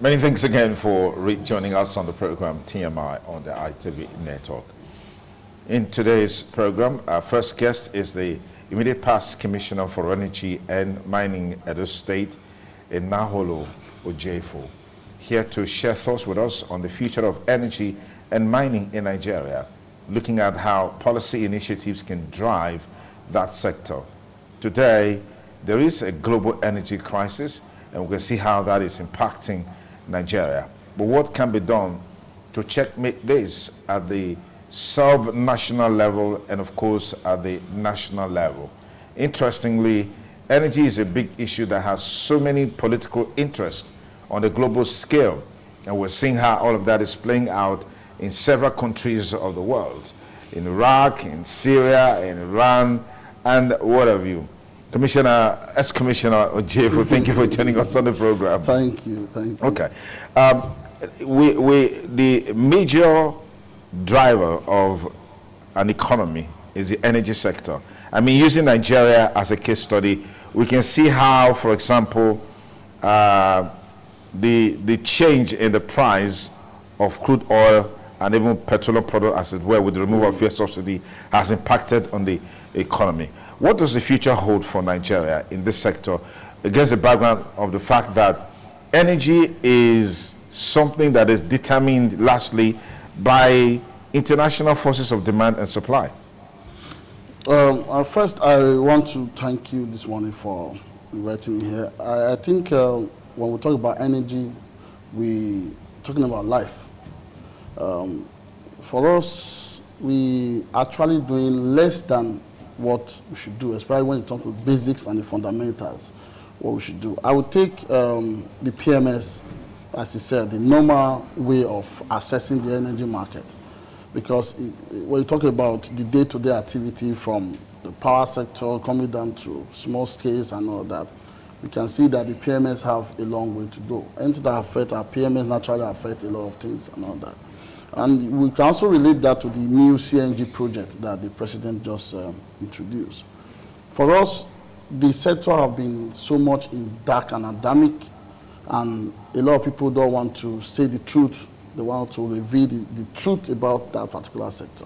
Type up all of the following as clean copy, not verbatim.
Many thanks again for joining us on the program TMI on the ITV network. In today's program, our first guest is the immediate past Commissioner for Energy and Mining Edo State, Naholo Ojefo, here to share thoughts with us on the future of energy and mining in Nigeria, looking at how policy initiatives can drive that sector. Today, there is a global energy crisis, and we can see how that is impacting Nigeria. But what can be done to checkmate this at the sub-national level and, of course, at the national level? Interestingly, energy is a big issue that has so many political interests on a global scale, and we're seeing how all of that is playing out in several countries of the world, in Iraq, in Syria, in Iran, and what have you. Ex-Commissioner Ojefo, thank you for joining us on the program. Thank you. Okay. The major driver of an economy is the energy sector. I mean, using Nigeria as a case study, we can see how, for example, the change in the price of crude oil and even petroleum products, as it were, with the removal of fuel subsidy, has impacted on the economy. What does the future hold for Nigeria in this sector, against the background of the fact that energy is something that is determined largely by international forces of demand and supply? First, I want to thank you this morning for inviting me here. I think when we talk about energy, we're talking about life. For us, we are actually doing less than what we should do, especially when you talk about basics and the fundamentals, what we should do. I would take the PMS, as you said, the normal way of assessing the energy market. Because when you talk about the day-to-day activity from the power sector coming down to small scales and all that, we can see that the PMS have a long way to go. Anything that affects our PMS naturally affect a lot of things and all that. And we can also relate that to the new CNG project that the president just introduced. For us, the sector have been so much in dark and endemic, and a lot of people don't want to say the truth. They want to reveal the truth about that particular sector.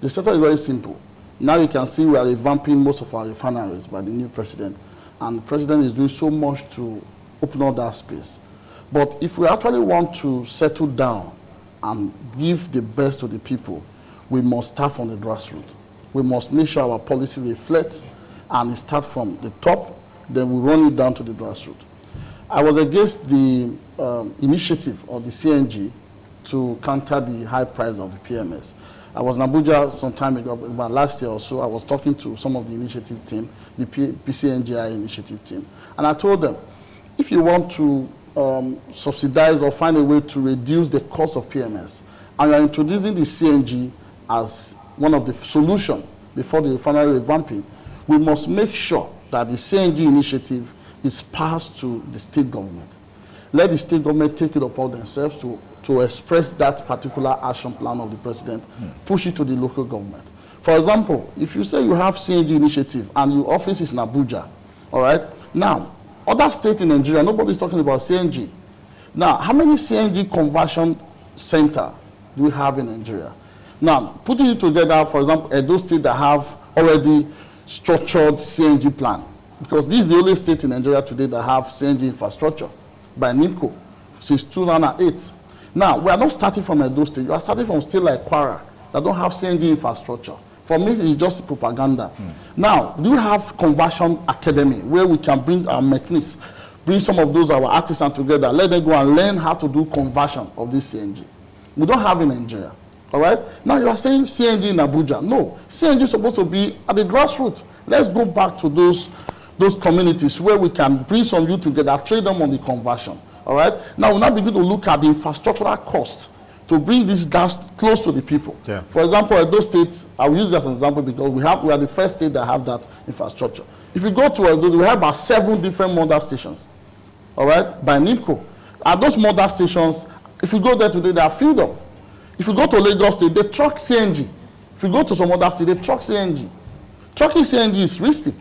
The sector is very simple. Now you can see we are revamping most of our refineries by the new president, and the president is doing so much to open up that space. But if we actually want to settle down and give the best to the people, we must start from the grassroots. We must make sure our policy reflects and start from the top, then we run it down to the grassroots. I was against the initiative of the CNG to counter the high price of the PMS. I was in Abuja some time ago, about last year or so. I was talking to some of the initiative team, the PCNGI initiative team, and I told them, if you want to subsidize or find a way to reduce the cost of PMS, and you're introducing the CNG as one of the solutions before the refinery revamping, we must make sure that the CNG initiative is passed to the state government. Let the state government take it upon themselves to express that particular action plan of the president, push it to the local government. For example, if you say you have CNG initiative and your office is in Abuja, all right? Now, other states in Nigeria, nobody's talking about CNG. Now, how many CNG conversion centers do we have in Nigeria? Now, putting it together, for example, Edo State that have already structured CNG plan, because this is the only state in Nigeria today that have CNG infrastructure by NIPCO since 2008. Now, we are not starting from Edo State. You are starting from state like Kwara that don't have CNG infrastructure. For me, it's just propaganda. Now, do we have conversion academy where we can bring our mechanics, bring some of those our artisans together, let them go and learn how to do conversion of this CNG? We don't have in Nigeria. All right? Now you are saying CNG in Abuja. No, CNG is supposed to be at the grassroots. Let's go back to those communities where we can bring some youth together, train them on the conversion. All right? Now we'll now begin to look at the infrastructural cost to bring this down close to the people. Yeah. For example, Edo State, I will use this as an example because we are the first state that have that infrastructure. If you go to Edo, we have about 7 different mother stations, all right, by NIPCO. At those mother stations, if you go there today, they are filled up. If you go to Lagos State, they truck CNG. If you go to some other state, they truck CNG. Trucking CNG is risky,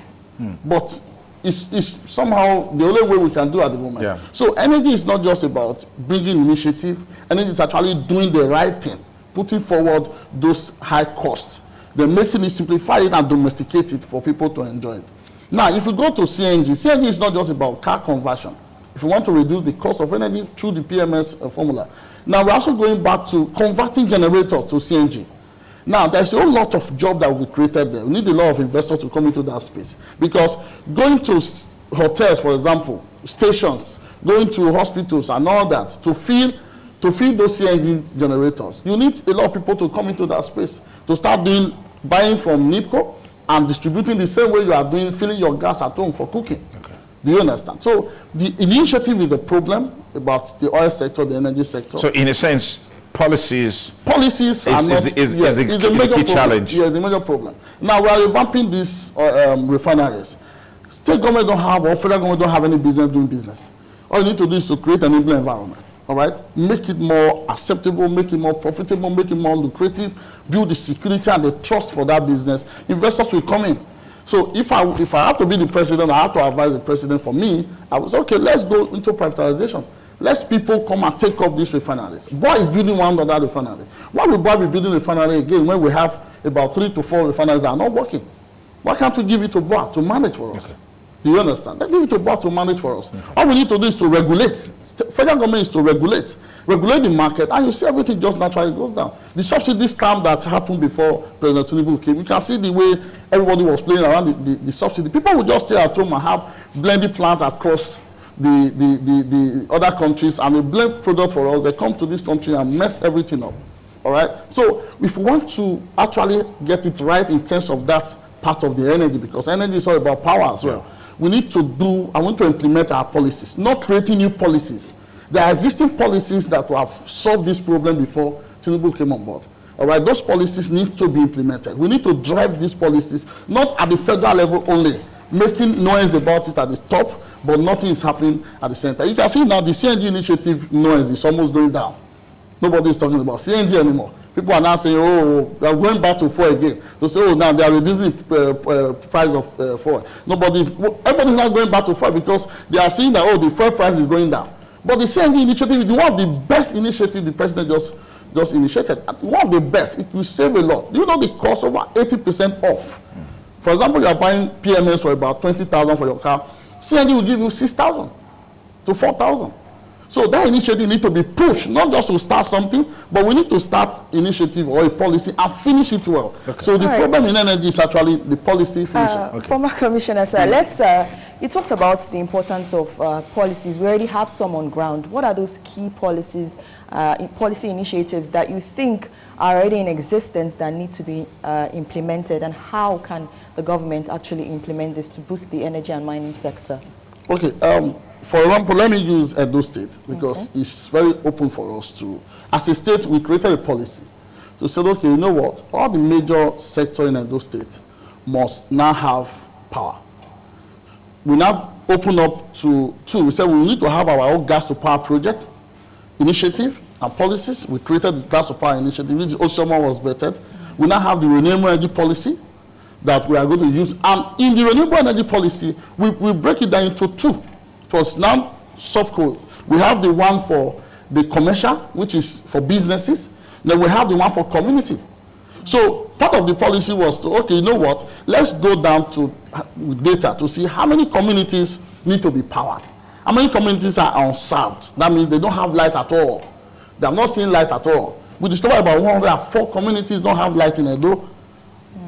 but is somehow the only way we can do at the moment. Yeah. So energy is not just about bringing initiative. Energy is actually doing the right thing, putting forward those high costs. They're making it, simplify it and domesticate it for people to enjoy it. Now, if you go to CNG, CNG is not just about car conversion. If you want to reduce the cost of energy through the PMS formula. Now, we're also going back to converting generators to CNG. Now, there's a whole lot of job that will be created there. We need a lot of investors to come into that space. Because going to hotels, for example, stations, going to hospitals and all that, to feed those CNG generators, you need a lot of people to come into that space, to start buying from NIPCO and distributing the same way you are doing, filling your gas at home for cooking. Okay. Do you understand? So the initiative is the problem about the oil sector, the energy sector. So in a sense, policies are not, is a major challenge. Yeah, it's a major problem. Now we are revamping these refineries. State government don't have, or federal government don't have any business doing business. All you need to do is to create an enabling environment. All right, make it more acceptable, make it more profitable, make it more lucrative, build the security and the trust for that business. Investors will come in. So if I have to be the president, I have to advise the president. For me, I was okay. Let's go into privatization. Let people come and take up these refineries. Boy is building one other refinery. Why will Boy be building a refinery again when we have about 3 to 4 refineries that are not working? Why can't we give it to Boy to manage for us? Okay. Do you understand? Let's give it to Boy to manage for us. Okay. All we need to do is to regulate. Federal government is to regulate the market, and you see everything just naturally goes down. The subsidy scam that happened before President Tinubu came, you can see the way everybody was playing around the subsidy. People would just stay at home and have blended plants across the other countries, and they blend product for us. They come to this country and mess everything up. All right? So if we want to actually get it right in terms of that part of the energy, because energy is all about power as well, we need to implement our policies, not creating new policies. There are existing policies that have solved this problem before Tinubu came on board. All right, those policies need to be implemented. We need to drive these policies, not at the federal level only, making noise about it at the top, but nothing is happening at the center. You can see now the CNG initiative noise is almost going down. Nobody is talking about CNG anymore. People are now saying, oh, they are going back to fuel again. To say, oh, now they are reducing the price of fuel. Everybody's not going back to fuel because they are seeing that, oh, the fuel price is going down. But the CNG initiative is one of the best initiatives the president just initiated. One of the best. It will save a lot. Do you know the cost over 80% off? For example, you are buying PMS for about 20,000 for your car. CNG will give you 6,000 to 4,000. So that initiative needs to be pushed, not just to start something, but we need to start initiative or a policy and finish it well. Okay. So the problem in energy is actually the policy finishing. Former Commissioner, sir, you talked about the importance of policies. We already have some on ground. What are those key policies, policy initiatives that you think are already in existence that need to be implemented, and how can the government actually implement this to boost the energy and mining sector? Okay. For example, let me use Edo State because it's very open for us to, as a state, we created a policy to say, okay, you know what, all the major sector in Edo State must now have power. We now open up to two. We said we need to have our own gas to power project initiative and policies. We created the gas to power initiative, which Osama was vetted. We now have the renewable energy policy that we are going to use. And in the renewable energy policy, we break it down into two. It was now subcode. We have the one for the commercial, which is for businesses. Then we have the one for community. So part of the policy was to, okay, you know what, let's go down to data to see how many communities need to be powered. How many communities are unserved? That means they don't have light at all. They are not seeing light at all. We discovered about 104 communities don't have light in Edo.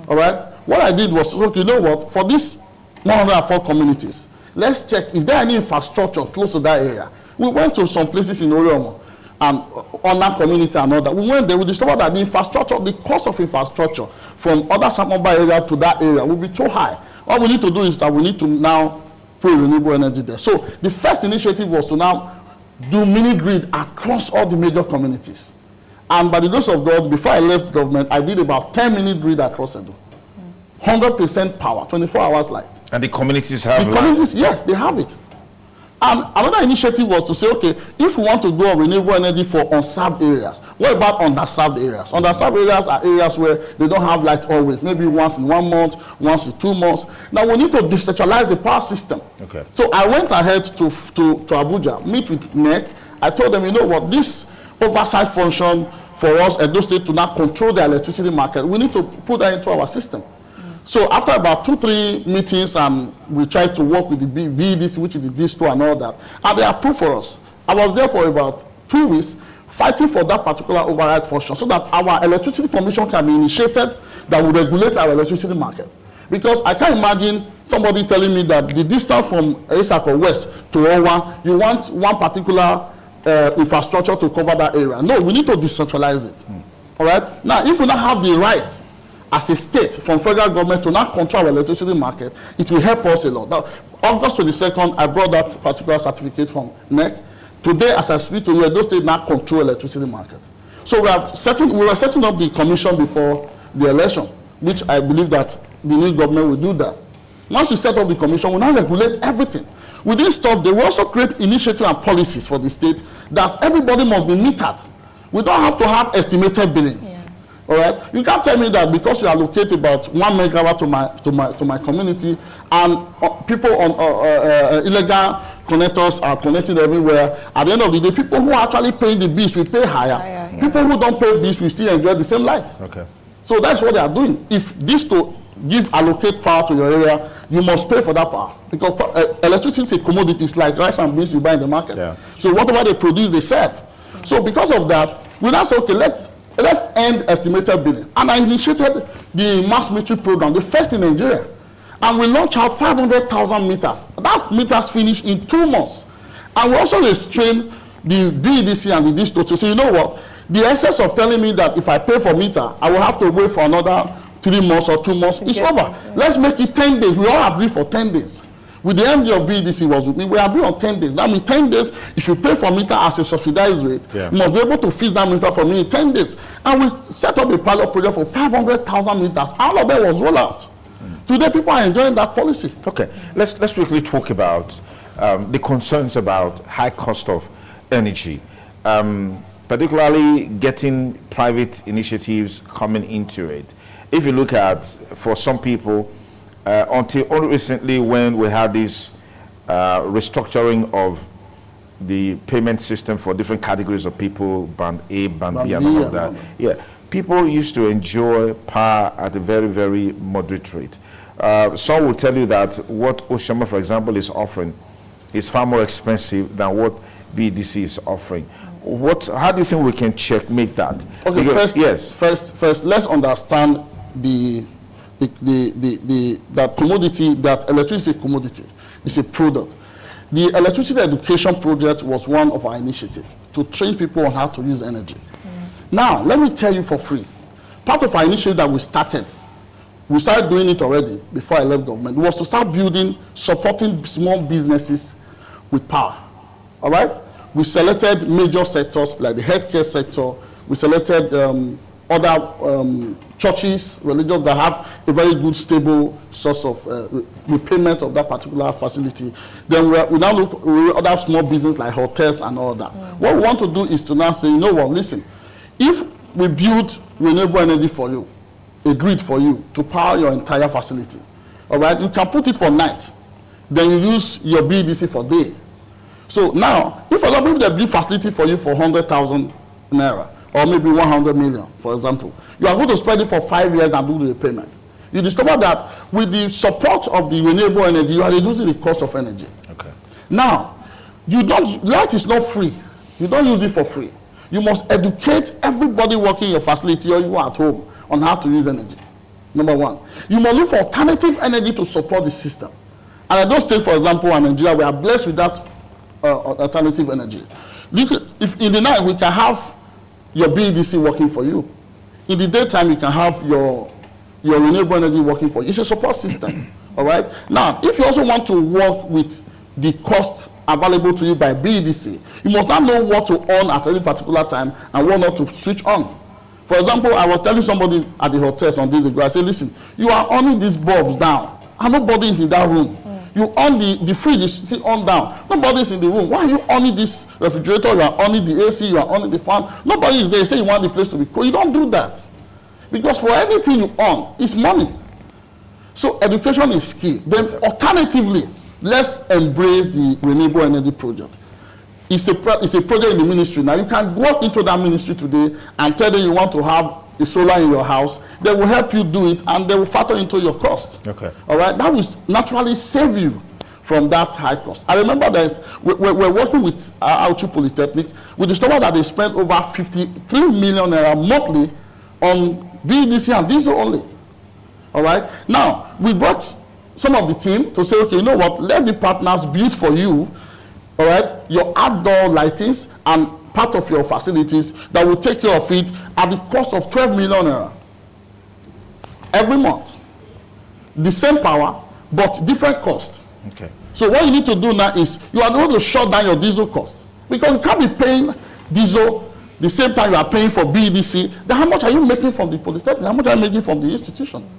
All right? What I did was, okay, you know what, for these 104 communities, let's check if there are any infrastructure close to that area. We went to some places in Oriomo and on that community and all that. We went there, we discovered that the infrastructure, the cost of infrastructure from other Samamba area to that area will be too high. All we need to do is that we need to now put renewable energy there. So the first initiative was to now do mini grid across all the major communities. And by the grace of God, before I left government, I did about 10 mini grid across Edo. 100% power, 24 hours light. And the communities have the communities, yes, they have it. And another initiative was to say, okay, if we want to go on renewable energy for unserved areas, what about underserved areas? Underserved areas are areas where they don't have light always, maybe once in 1 month, once in 2 months. Now we need to decentralize the power system. Okay. So I went ahead to Abuja, meet with NEC. I told them, you know what, this oversight function for us at those states to now control the electricity market, we need to put that into our system. So after about 2-3 meetings, we tried to work with the BEDC, which is the DISTO and all that, and they approved for us. I was there for about 2 weeks, fighting for that particular override function so that our electricity commission can be initiated that will regulate our electricity market. Because I can't imagine somebody telling me that the distance from Esako West to Owa, you want one particular infrastructure to cover that area. No, we need to decentralize it. All right? Now, if we don't have the right as a state from federal government to now control our electricity market, it will help us a lot. Now, August 22nd, I brought that particular certificate from NEC. Today, as I speak to you, those states now control electricity market. So we were setting up the commission before the election, which I believe that the new government will do that. Once we set up the commission, we now regulate everything. We didn't stop. They will also create initiatives and policies for the state that everybody must be metered. We don't have to have estimated billings. Yeah. All right, you can't tell me that because you allocate about 1 megawatt to my community, and people on illegal connectors are connected everywhere. At the end of the day, people who are actually paying the bills will pay higher. Yeah. People who don't pay bills will still enjoy the same light. Okay. So that's what they are doing. If this to allocate power to your area, you must pay for that power because electricity is a commodity. It's like rice and beans you buy in the market. Yeah. So whatever they produce, they sell. So because of that, we now say, okay, let's end estimated billing. And I initiated the mass metering program, the first in Nigeria. And we launched out 500,000 meters. That meters finished in 2 months. And we also restrained the BEDC and the DISTO to say, you know what, the essence of telling me that if I pay for meter, I will have to wait for another 3 months or 2 months, it's over. Yeah. Let's make it 10 days. We all agree for 10 days. With the MD of BEDC was with me, we agree on 10 days. That means 10 days, if you pay for meter as a subsidized rate, you must be able to fix that meter for me in 10 days. And we set up a pilot project for 500,000 meters. All of them was rolled out. Today, people are enjoying that policy. Okay, let's quickly talk about the concerns about high cost of energy, particularly getting private initiatives coming into it. If you look at, for some people, until only recently when we had this restructuring of the payment system for different categories of people, band A, band B, and all of that. Yeah, people used to enjoy power at a very, very moderate rate. Some will tell you that what Oshama, for example, is offering is far more expensive than what BEDC is offering. How do you think we can checkmate that? Okay, because, first, let's understand that commodity, that electricity is a commodity, it's a product. The electricity education project was one of our initiatives to train people on how to use energy. Now, let me tell you for free, part of our initiative that we started doing it already before I left government, was to start supporting small businesses with power, all right? We selected major sectors like the healthcare sector, we selected other churches, religions that have a very good, stable source of repayment of that particular facility. Then we now look at other small business like hotels and all that. What we want to do is to now say, you know what, listen, if we build renewable energy for you, a grid for you to power your entire facility, all right, you can put it for night, then you use your BEDC for day. So now, if for example, they build facility for you for 100,000 naira, or maybe 100 million, for example, you are going to spread it for 5 years and do the repayment. You discover that with the support of the renewable energy, you are reducing the cost of energy. Okay. Now, light is not free. You don't use it for free. You must educate everybody working in your facility or you at home on how to use energy. Number one. You must look for alternative energy to support the system. And I don't say, for example, in Nigeria, we are blessed with that alternative energy. If in the night we can have your BEDC working for you, in the daytime you can have your renewable energy working for you. It's a support system, all right? Now, if you also want to work with the cost available to you by BEDC, you must not know what to on at any particular time and what not to switch on. For example, I was telling somebody at the hotel some days ago, I said, listen, you are onning these bulbs down, and nobody is in that room. You on the fridge is still on down. Nobody's in the room. Why are you on this refrigerator? You are on the AC, you are on the fan. Nobody is there. You say you want the place to be cool. You don't do that. Because for anything you own, it's money. So education is key. Then alternatively, let's embrace the renewable energy project. It's a project in the ministry. Now you can walk into that ministry today and tell them you want to have a solar in your house. They will help you do it and they will factor into your cost. Okay. All right. That will naturally save you from that high cost. I remember that we're working with Auchi Polytechnic. We discovered that they spent over 53 million naira monthly on BDC and diesel only. All right. Now we brought some of the team to say, okay, you know what? Let the partners build for you. All right, your outdoor lightings and part of your facilities that will take care of it at the cost of 12 million naira every month. The same power, but different cost. Okay. So what you need to do now is you are going to shut down your diesel cost, because you can't be paying diesel the same time you are paying for BDC. Then how much are you making from the polytechnic? How much are you making from the institution?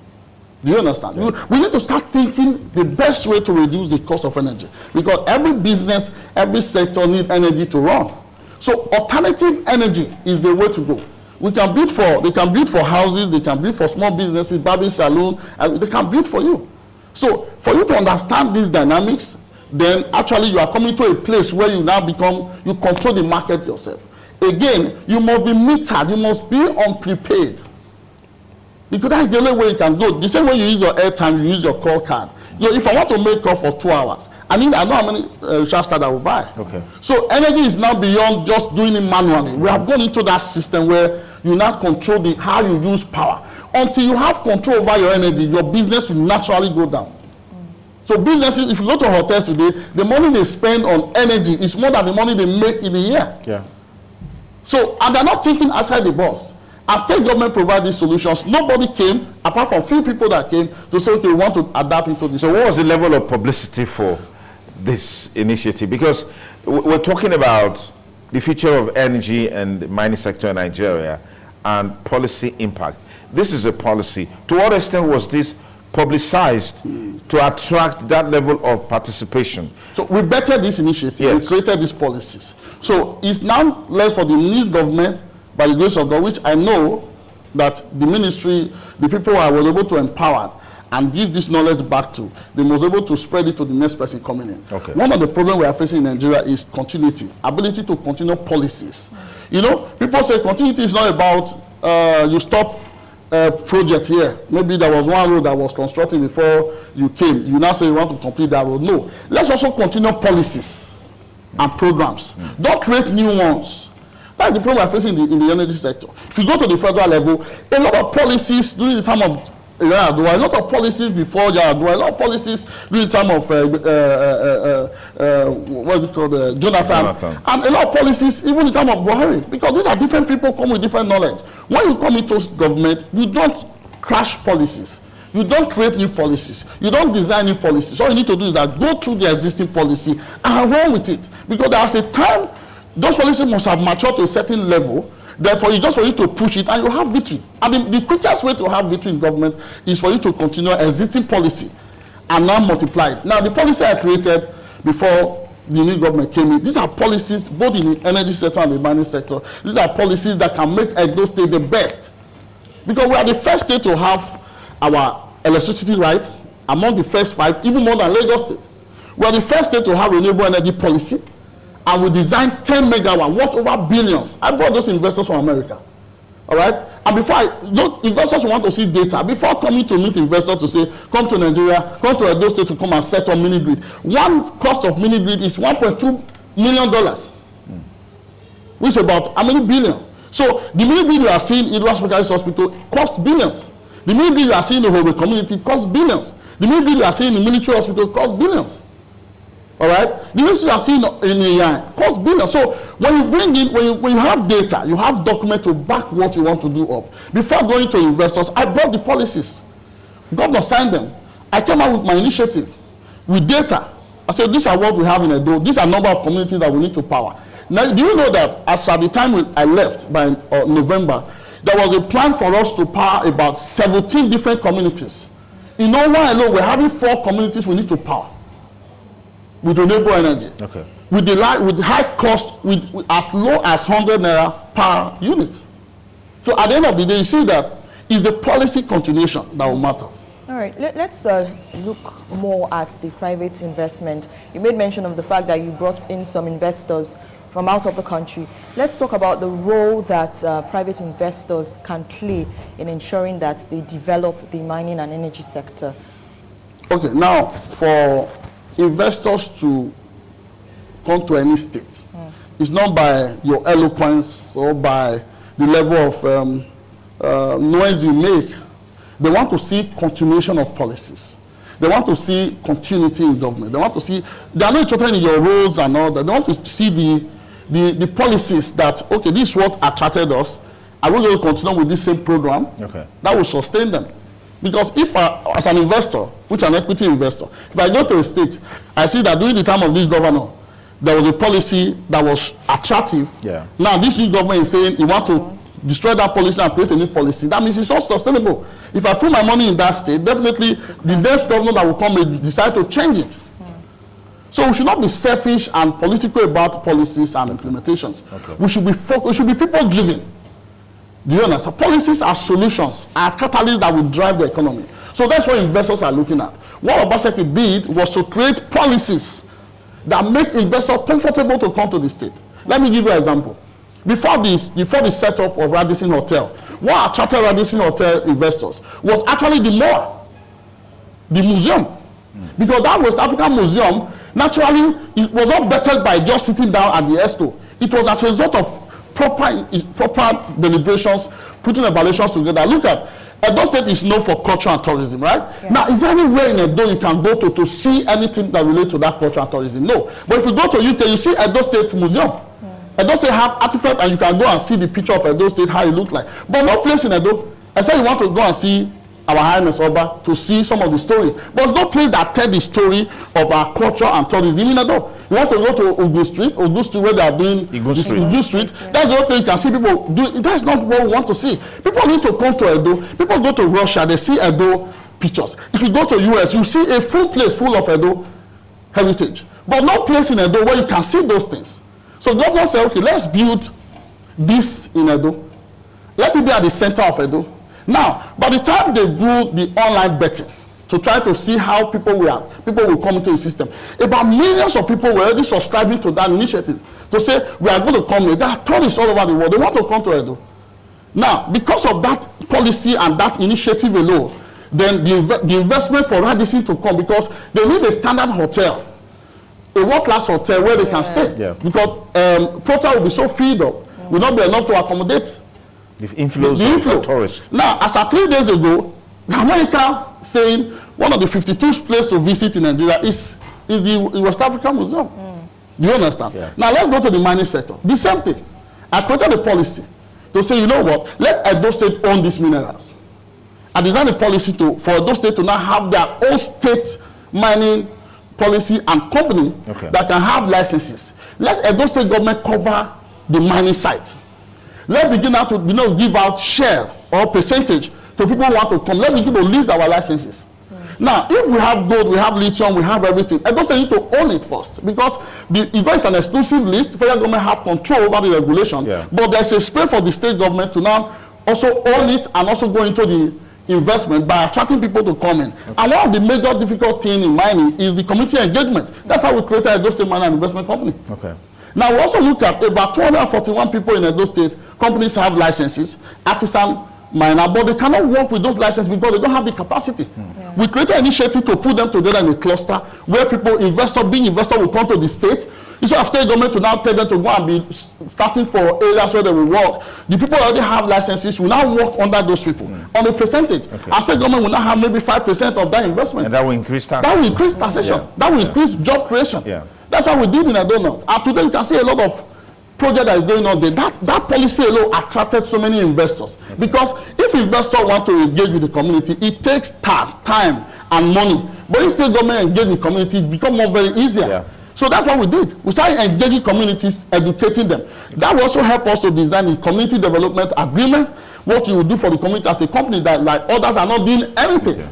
Do you understand? Yeah. We need to start thinking the best way to reduce the cost of energy, because every business, every sector needs energy to run. So alternative energy is the way to go. We can build for, they can build for houses, they can build for small businesses, barbing salon, and they can build for you. So for you to understand these dynamics, then actually you are coming to a place where you now become, you control the market yourself. Again, you must be metered, you must be on prepaid. Because that's the only way you can go. The same way you use your airtime, you use your call card. You know, if I want to make call for 2 hours, I know how many recharge cards I will buy. Okay. So energy is now beyond just doing it manually. We have gone into that system where you now control how you use power. Until you have control over your energy, your business will naturally go down. So businesses, if you go to hotels today, the money they spend on energy is more than the money they make in a year. Yeah. So, and they're not thinking outside the box. As state government provide these solutions, nobody came, apart from few people that came, to say, okay, we want to adapt into this. So what was the level of publicity for this initiative? Because we're talking about the future of energy and the mining sector in Nigeria and policy impact. This is a policy. To what extent was this publicized to attract that level of participation? So we bettered this initiative, yes. We created these policies. So it's now left for the new government, by the grace of God, which I know that the ministry, the people I was able to empower and give this knowledge back to, they was able to spread it to the next person coming in. Okay. One of the problems we are facing in Nigeria is continuity, ability to continue policies. You know, people say continuity is not about you stop a project here. Maybe there was one road that was constructed before you came. You now say you want to complete that road. No. Let's also continue policies and programs. Don't create new ones. That's the problem we're facing in the energy sector. If you go to the federal level, a lot of policies during the time of Yaradua, a lot of policies before Yaradua, a lot of policies during the time of what's it called, Jonathan, and a lot of policies even in the time of Buhari, because these are different people come with different knowledge. When you come into government, you don't crash policies. You don't create new policies. You don't design new policies. All you need to do is that go through the existing policy and run with it, because there's a time those policies must have matured to a certain level. Therefore, it's just for you to push it and you have victory. And the quickest way to have victory in government is for you to continue existing policy and now multiply it. Now, the policy I created before the new government came in, these are policies both in the energy sector and the mining sector. These are policies that can make Edo State the best. Because we are the first state to have our electricity right, among the first 5, even more than Lagos State. We are the first state to have renewable energy policy. And we designed 10 megawatt, worth over billions. I brought those investors from America. All right? And before investors want to see data. Before coming to meet investors to say, come to Nigeria, come to Edo State to come and set up mini grid. One cost of mini grid is $1.2 million. Which is about how many billion? So the mini grid you are seeing in Ross Specialist Hospital costs billions. The mini grid you are seeing in the whole community costs billions. The mini grid you are seeing in the military hospital costs billions. All right, the ministry you are seeing in AI costs billions. So when you bring in, when you have data, you have document to back what you want to do up. Before going to investors, I brought the policies. Governor signed them. I came out with my initiative with data. I said, these are what we have in Edo. These are number of communities that we need to power. Now, do you know that as at the time I left by November, there was a plan for us to power about 17 different communities. In Owa alone, we're having 4 communities we need to power. with renewable energy. Okay. With the high cost, with as low as 100 naira per unit. So at the end of the day, you see that it's the policy continuation that will matter. All right, let's look more at the private investment. You made mention of the fact that you brought in some investors from out of the country. Let's talk about the role that private investors can play in ensuring that they develop the mining and energy sector. Okay, now for investors to come to any state, it's not by your eloquence or by the level of noise you make. They want to see continuation of policies. They want to see continuity in government. They want to see, they are not interested in your roles and all that. They want to see the policies that, okay, this is what attracted us. Are we going to continue with this same program? Okay. That will sustain them. Because if as an investor, which an equity investor, if I go to a state, I see that during the time of this governor, there was a policy that was attractive. Yeah. Now this new government is saying you want to destroy that policy and create a new policy. That means it's not sustainable. If I put my money in that state, definitely the next government that will come may decide to change it. So we should not be selfish and political about policies and implementations. Okay. We should be focused, we should be people driven. Do you understand? Policies are solutions, are catalysts that will drive the economy. So that's what investors are looking at. What Obaseki did was to create policies that make investors comfortable to come to the state. Let me give you an example. Before the setup of Radisson Hotel, what attracted Radisson Hotel investors was actually the mall, the museum. Because that West African museum, naturally, it was not bettered by just sitting down at the expo. It was as a result of proper deliberations, putting evaluations together. Look at Edo State is known for culture and tourism, right? Yeah. Now, is there anywhere in Edo you can go to see anything that relates to that culture and tourism? No. But if you go to UK, you see Edo State Museum. Edo State have artifacts, and you can go and see the picture of Edo State, how it look like. But no place in Edo, except you want to go and see our Highness Oba to see some of the story. But there's no place that tells the story of our culture and tourism in Edo. You want to go to Ogun Street where they are doing Ogun Street. That's the only place you can see people do. That's not what we want to see. People need to come to Edo. People go to Russia, they see Edo pictures. If you go to US, you see a full place full of Edo heritage. But no place in Edo where you can see those things. So government said, okay, let's build this in Edo. Let it be at the center of Edo. Now, by the time they do the online betting to try to see how people will come into the system, about millions of people were already subscribing to that initiative to say, we are going to come here. There are tourists all over the world. They want to come to Edo. Now, because of that policy and that initiative alone, then the investment for Radisson to come, because they need a standard hotel, a world-class hotel where they can stay. Yeah. Because Prota will be so filled up, will not be enough to accommodate the inflows of tourists. Now, as of 3 days ago, America saying one of the 52 places to visit in Nigeria is the West African Museum. Do you understand? Yeah. Now, let's go to the mining sector. The same thing. I created a policy to say, you know what, let Edo State own these minerals. I designed a policy for Edo State to now have their own state mining policy and company that can have licenses. Let Edo State government cover the mining site. Let's begin now to give out share or percentage to people who want to come. Let's begin to list our licenses. Now, if we have gold, we have lithium, we have everything, Edo State need to own it first, because if it's an exclusive list, federal government have control over the regulation. Yeah. But there's a space for the state government to now also own it and also go into the investment by attracting people to come in. And one of the major difficult things in mining is the community engagement. That's how we created Edo State Mining and Investment Company. Now, we also look at about 241 people in Edo State. Companies have licenses, artisan miner, but they cannot work with those licenses because they don't have the capacity. We created an initiative to put them together in a cluster where people, being investor will come to the state. Instead of state government to now tell them to go and be starting for areas where they will work, the people already have licenses will now work under those people on a percentage. Our state government will now have maybe 5% of that investment. And that will increase tax. That will increase taxation. That will increase job creation. That's what we did in Edo North. And today you can see a lot of project that is going on there. That policy alone attracted so many investors. Because if investors want to engage with the community, it takes time and money. But if state government engage with the community, it becomes more very easier. So that's what we did. We started engaging communities, educating them. That will also help us to design a community development agreement, what you will do for the community as a company that, like others, are not doing anything.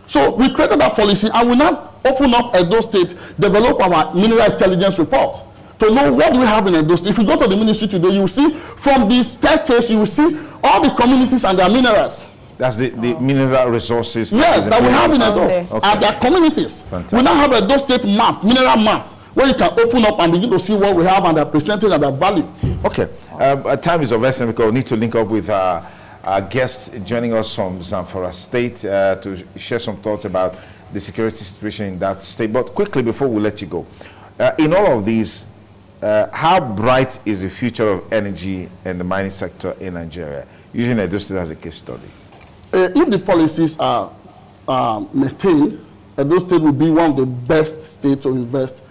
So we created that policy, and we now open up Edo State, develop our mineral intelligence report to know what do we have in Edo State. If you go to the ministry today, you will see from the staircase, you will see all the communities and their minerals. That's the mineral resources. Yes, that we have in Edo, and their communities. Fantastic. We now have Edo State map, mineral map, where you can open up and begin to see what we have and their percentage and their value. Okay, time is of essence because we need to link up with our guest joining us from Zamfara State to share some thoughts about the security situation in that state. But quickly, before we let you go, in all of these, how bright is the future of energy and the mining sector in Nigeria, using Edo State as a case study? If the policies are maintained, Edo State will be one of the best states to invest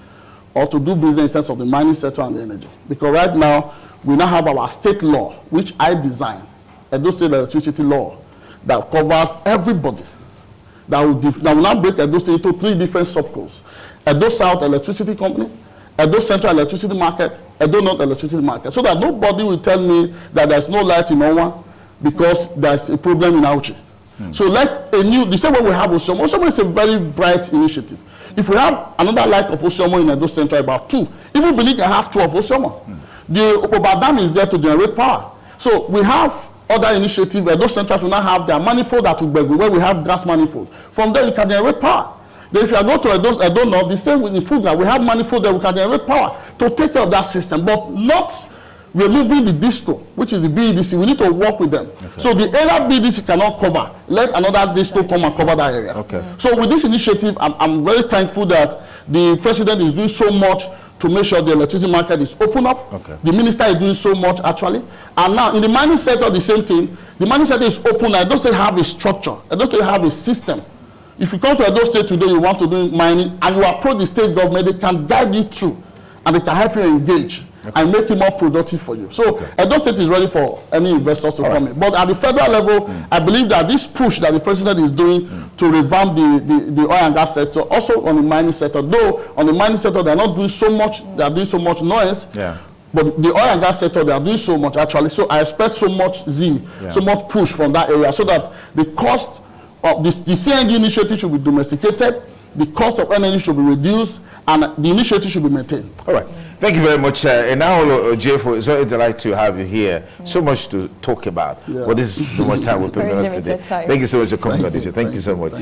or to do business in terms of the mining sector and the energy. Because right now, we now have our state law, which I designed, Edo State electricity law, that covers everybody. That will now break Edo State into 3 different subcodes. Edo South Electricity Company, Edo Central Electricity Market, Edo North Electricity Market. So that nobody will tell me that there's no light in Owa because there's a problem in Auchi. So the same way we have Oshomo. Oshomo is a very bright initiative. If we have another light of Oshomo in Edo Central, about 2, even Benin can have 2 of Oshomo. The Opoba Dam is there to generate power. So we have other initiatives. Edo Central to now have their manifold at Ugbegu, where we have gas manifold. From there, you can generate power. Then if you go to Edo North, the same with the food, we have manifold there, we can generate power to take care of that system, but not removing the DISCO, which is the BEDC. We need to work with them. Okay. So the area BEDC cannot cover. Let another DISCO come and cover that area. Okay. So with this initiative, I'm very thankful that the president is doing so much to make sure the electricity market is open up. Okay. The minister is doing so much actually. And now in the mining sector, the same thing. The mining sector is open. I don't still have a structure. I don't still have a system. If you come to Edo State today, you want to do mining, and you approach the state government, they can guide you through, and they can help you engage. Okay. And make it more productive for you. So Edo State is ready for any investors to come in. But at the federal level, I believe that this push that the president is doing to revamp the oil and gas sector, also on the mining sector, though on the mining sector they're not doing so much, they are doing so much noise. Yeah. But the oil and gas sector, they are doing so much actually. So I expect so much zeal, so much push from that area, so that the cost of the CNG initiative should be domesticated, the cost of energy should be reduced, and the initiative should be maintained. All right. Thank you very much. And now, Jeffo, it's very delight to have you here. So much to talk about. But this is the much time we're permitting us today. Thank you so much for coming on this. Thank you so much.